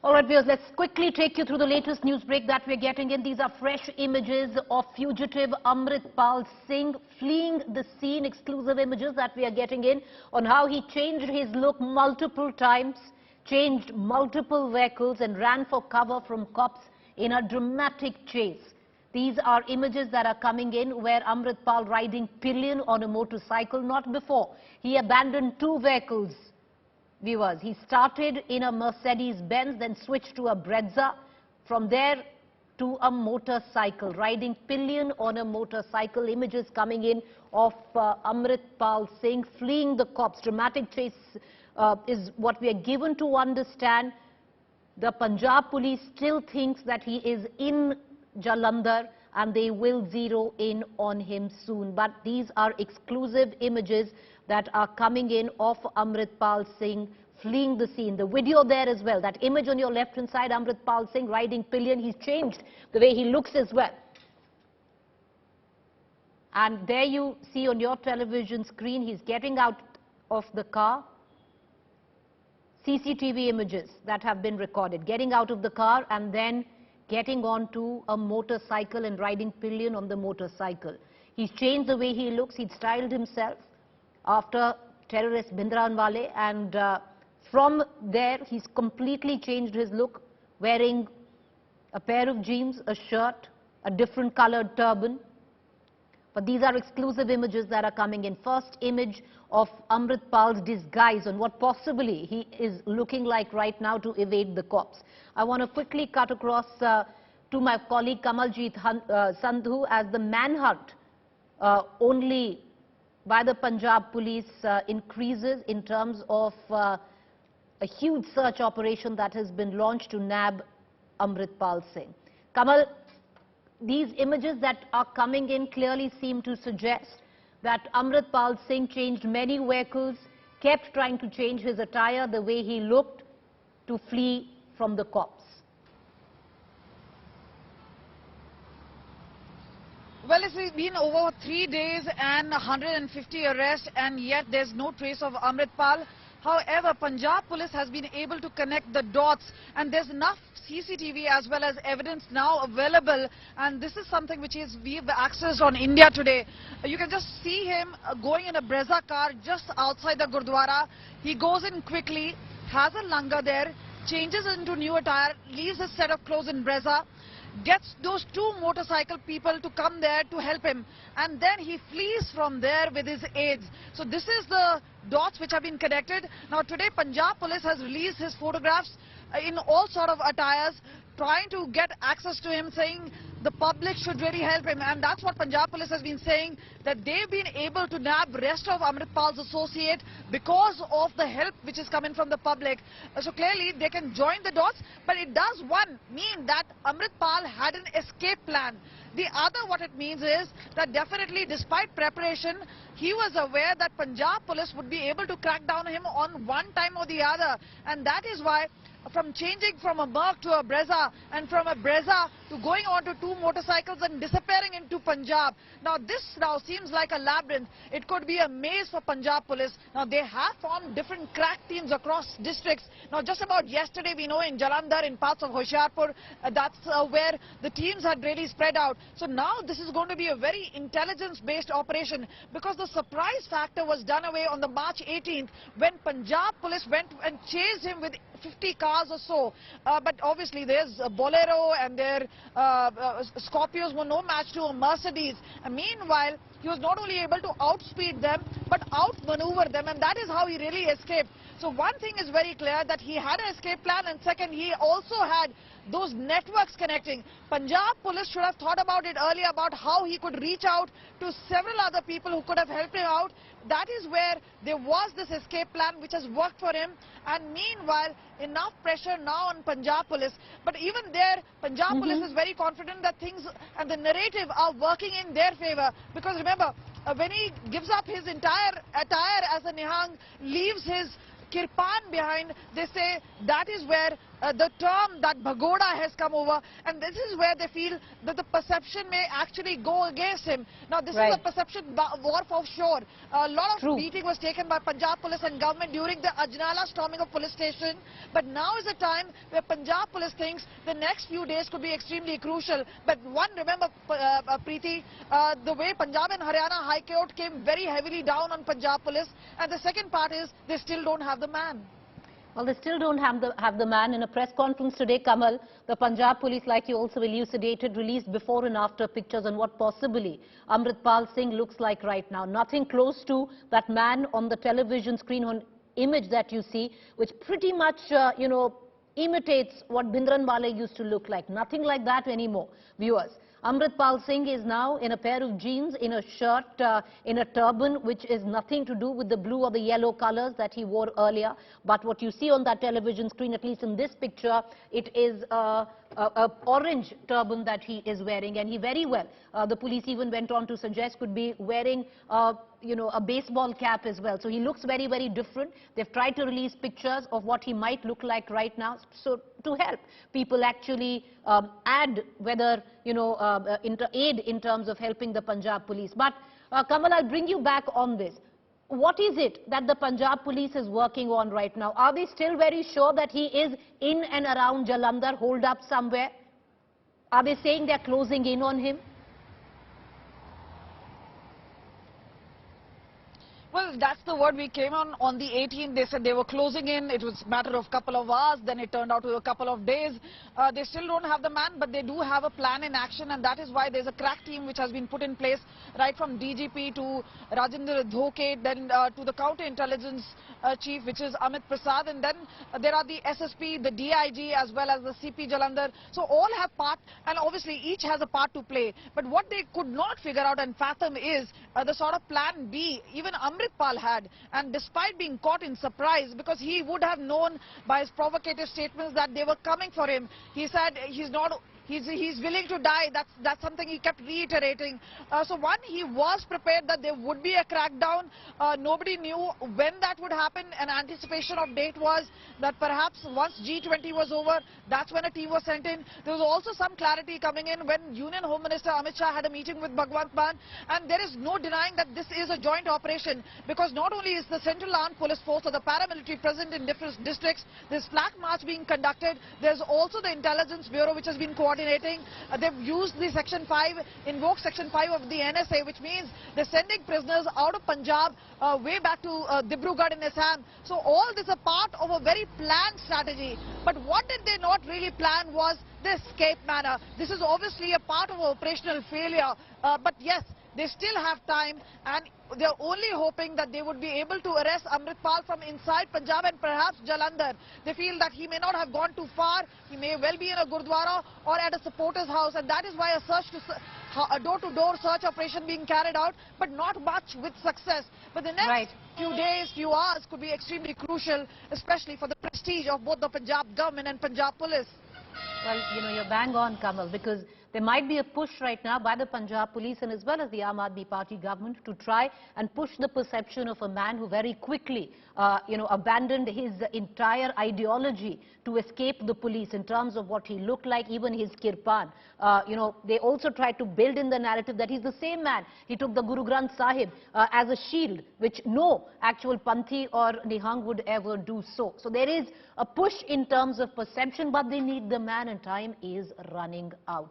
All right, viewers, let's quickly take you through the latest news break that we're getting in. These are fresh images of fugitive Amritpal Singh fleeing the scene. Exclusive images that we are getting in on how he changed his look multiple times, changed multiple vehicles and ran for cover from cops in a dramatic chase. These are images that are coming in where Amritpal riding pillion on a motorcycle, not before. He abandoned two vehicles. Viewers, he started in a Mercedes-Benz, then switched to a Brezza, from there to a motorcycle, riding pillion on a motorcycle. Images coming in of Amritpal Singh fleeing the cops. Dramatic chase is what we are given to understand. The Punjab Police still thinks that he is in Jalandhar and they will zero in on him soon. But these are exclusive images that are coming in of Amritpal Singh fleeing the scene. The video there as well, that image on your left hand side, Amritpal Singh riding pillion. He's changed the way he looks as well. And there you see on your television screen, he's getting out of the car. CCTV images that have been recorded, getting out of the car and then getting onto a motorcycle and riding pillion on the motorcycle. He's changed the way he looks. He'd styled himself after terrorist Bhindranwale, and from there he's completely changed his look, wearing a pair of jeans, a shirt, a different colored turban. But these are exclusive images that are coming in. First image of Amritpal's disguise on what possibly he is looking like right now to evade the cops. I want to quickly cut across to my colleague Kamaljeet Sandhu as the manhunt only by the Punjab Police increases in terms of a huge search operation that has been launched to nab Amritpal Singh. Kamal, these images that are coming in clearly seem to suggest that Amritpal Singh changed many vehicles, kept trying to change his attire, the way he looked, to flee from the cops. Well, it's been over 3 days and 150 arrests, and yet there's no trace of Amritpal. However, Punjab Police has been able to connect the dots, and there's enough CCTV as well as evidence now available, and this is something which we've accessed on India Today. You can just see him going in a Brezza car just outside the Gurdwara. He goes in quickly, has a langar there, changes into new attire, leaves his set of clothes in Brezza, gets those two motorcycle people to come there to help him, and then he flees from there with his aides. So this is the dots which have been connected. Now today Punjab Police has released his photographs in all sort of attires, trying to get access to him, saying the public should really help him, and that's what Punjab Police has been saying, that they've been able to nab rest of Amritpal's associate because of the help which is coming from the public. So clearly they can join the dots, but it does one mean that Amritpal had an escape plan. The other, what it means is that definitely despite preparation, he was aware that Punjab Police would be able to crack down on him on one time or the other, and that is why from changing from a Merc to a Brezza, and from a Brezza to going on to two motorcycles and disappearing into Punjab. Now this now seems like a labyrinth. It could be a maze for Punjab Police. Now they have formed different crack teams across districts. Now just about yesterday we know in Jalandhar, in parts of Hoshiarpur, that's where the teams had really spread out. So now this is going to be a very intelligence-based operation, because the surprise factor was done away on the March 18th when Punjab Police went and chased him with 50 cars or so, but obviously there's a Bolero and their Scorpios were no match to a Mercedes. And meanwhile, he was not only able to outspeed them but outmaneuver them, and that is how he really escaped. So one thing is very clear, that he had an escape plan, and second, he also had those networks connecting. Punjab Police should have thought about it earlier, about how he could reach out to several other people who could have helped him out. That is where there was this escape plan which has worked for him, and meanwhile enough pressure now on Punjab Police. But even there, Punjab Police is very confident that things and the narrative are working in their favor, because remember, when he gives up his entire attire as a Nihang, leaves his kirpan behind, they say that is where the term that Bhagoda has come over, and this is where they feel that the perception may actually go against him. Now, this is a perception war for sure. A lot of beating was taken by Punjab Police and government during the Ajnala storming of police station, but now is the time where Punjab Police thinks the next few days could be extremely crucial. But one, remember, Preeti, the way Punjab and Haryana High Court came very heavily down on Punjab Police, and the second part is they still don't have the man. Well, they still don't have the man. In a press conference today, Kamal, the Punjab Police, like you also elucidated, released before and after pictures on what possibly Amritpal Singh looks like right now. Nothing close to that man on the television screen on image that you see, which pretty much, imitates what Bhindranwale used to look like. Nothing like that anymore, viewers. Amritpal Singh is now in a pair of jeans, in a shirt, in a turban, which is nothing to do with the blue or the yellow colors that he wore earlier. But what you see on that television screen, at least in this picture, it is a orange turban that he is wearing, and he very well, the police even went on to suggest, could be wearing a baseball cap as well. So he looks very, very different. They've tried to release pictures of what he might look like right now, so to help people actually add whether, aid in terms of helping the Punjab Police. But Kamal, I'll bring you back on this. What is it that the Punjab Police is working on right now? Are they still very sure that he is in and around Jalandhar, holed up somewhere? Are they saying they're closing in on him? Well, that's the word we came on the 18th. They said they were closing in. It was a matter of a couple of hours. Then it turned out to be a couple of days. They still don't have the man, but they do have a plan in action, and that is why there's a crack team which has been put in place, right from DGP to Rajendra Dhoke, then to the counterintelligence chief, which is Amit Prasad, and then there are the SSP, the DIG, as well as the CP Jalandhar. So all have part, and obviously each has a part to play. But what they could not figure out and fathom is the sort of plan B even Amritpal had, and despite being caught in surprise, because he would have known by his provocative statements that they were coming for him. He said he's willing to die. That's something he kept reiterating. So one, he was prepared that there would be a crackdown. Nobody knew when that would happen. An anticipation of date was that perhaps once G20 was over, that's when a team was sent in. There was also some clarity coming in when Union Home Minister Amit Shah had a meeting with Bhagwant Mann, and there is no denying that this is a joint operation, because not only is the Central Armed Police Force or the paramilitary present in different districts, there's flag march being conducted. There's also the Intelligence Bureau which has been coordinating. They've used the Section 5, invoked Section 5 of the NSA, which means they're sending prisoners out of Punjab way back to Dibrugarh in Assam. So all this is a part of a very planned strategy. But what did they not really plan was the escape manner. This is obviously a part of operational failure. But yes, they still have time, and they're only hoping that they would be able to arrest Amritpal from inside Punjab and perhaps Jalandhar. They feel that he may not have gone too far. He may well be in a Gurdwara or at a supporter's house, and that is why a door-to-door search operation being carried out, but not much with success. But the next few days, few hours could be extremely crucial, especially for the prestige of both the Punjab government and Punjab Police. Well, you're bang on, Kamal, because there might be a push right now by the Punjab Police and as well as the Aam Aadmi Party government to try and push the perception of a man who very quickly, abandoned his entire ideology to escape the police in terms of what he looked like, even his kirpan. They also tried to build in the narrative that he's the same man. He took the Guru Granth Sahib as a shield, which no actual Panthi or Nihang would ever do so. So there is a push in terms of perception, but they need the man and time is running out.